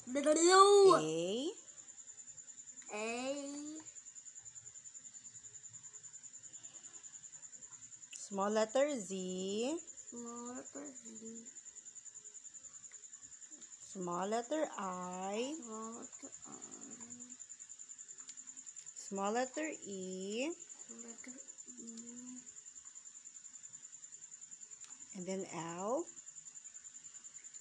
Blue. A. A. Small letter Z. Small letter Z. Small letter I. Small letter I. Small letter E. Letter E. And then L.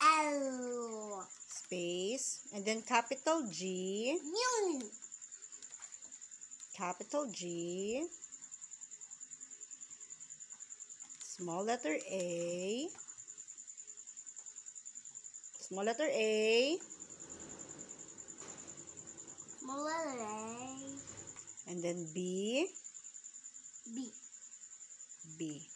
L. Space. And then capital G. Moon. Capital G. Small letter A. Small letter A. Small letter A. And then B. B. B.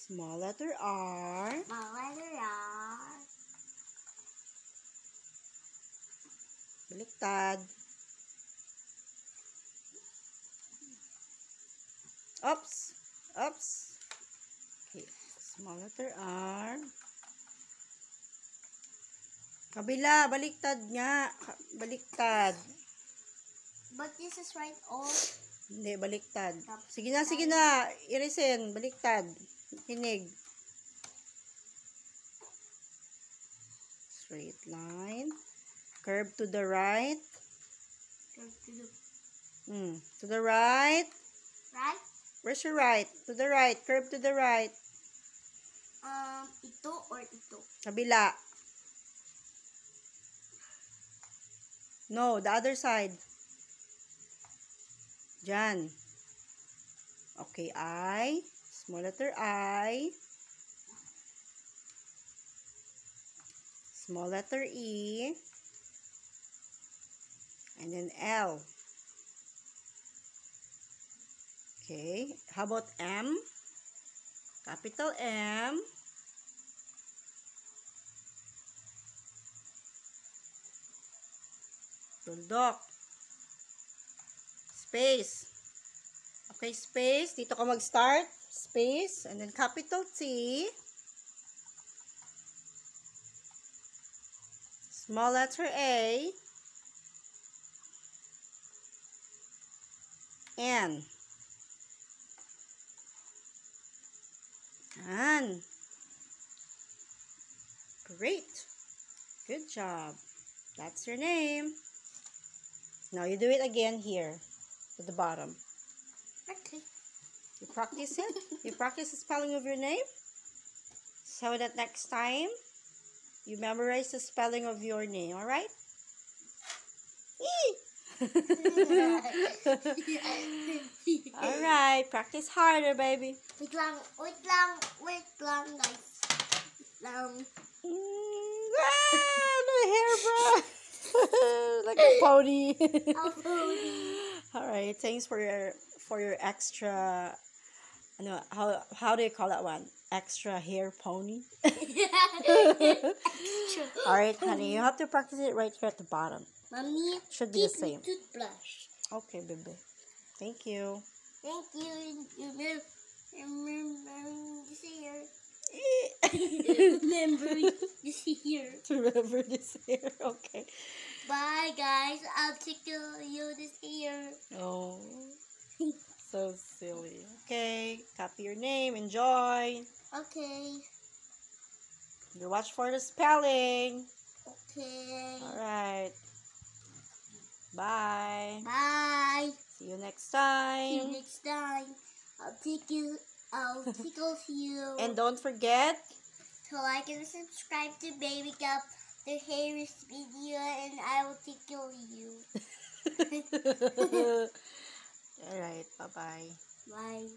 Small letter R. Small letter R. Baliktad. Oops. Oops. Okay. Small letter R. Kabila. Baliktad nga. Baliktad. But this is right all. Hindi, baliktad. Sige na, sige na. Irisin. Baliktad. Hinig. Straight line. Curve to the right. To the right. Right? Where's your right? To the right. Curve to the right. Ito or ito? Kabila. No, the other side. Diyan. Okay, I. Small letter I. Small letter E. And then L. Okay. How about M? Capital M. Tuldok. Space. Okay, space. Dito ka mag-start. Space. And then capital T. Small letter A. N. Yan. Great. Good job. That's your name. Now you do it again here at the bottom. Okay. You practice it. You practice the spelling of your name so that next time you memorize the spelling of your name. All right? All right. Practice harder, baby. Wait lang, guys. The hairbrush. Like a pony. All right. Thanks for your extra. No, how do you call that one? Extra hair pony. All right, honey. You have to practice it right here at the bottom. Mommy, Should be the same. Toothbrush. Okay, baby. Thank you. Thank you. Remember this year. Remember this year. Remember this year. Okay. Bye, guys. I'll tickle you this year. Oh, so silly. Okay, copy your name. Enjoy. Okay. You watch for the spelling. Okay. All right. Bye. Bye. See you next See time. you next time. I'll tickle you. And don't forget to like and subscribe to Baby Cup, the Harris video, and I will tickle you. All right. Bye-bye. Bye.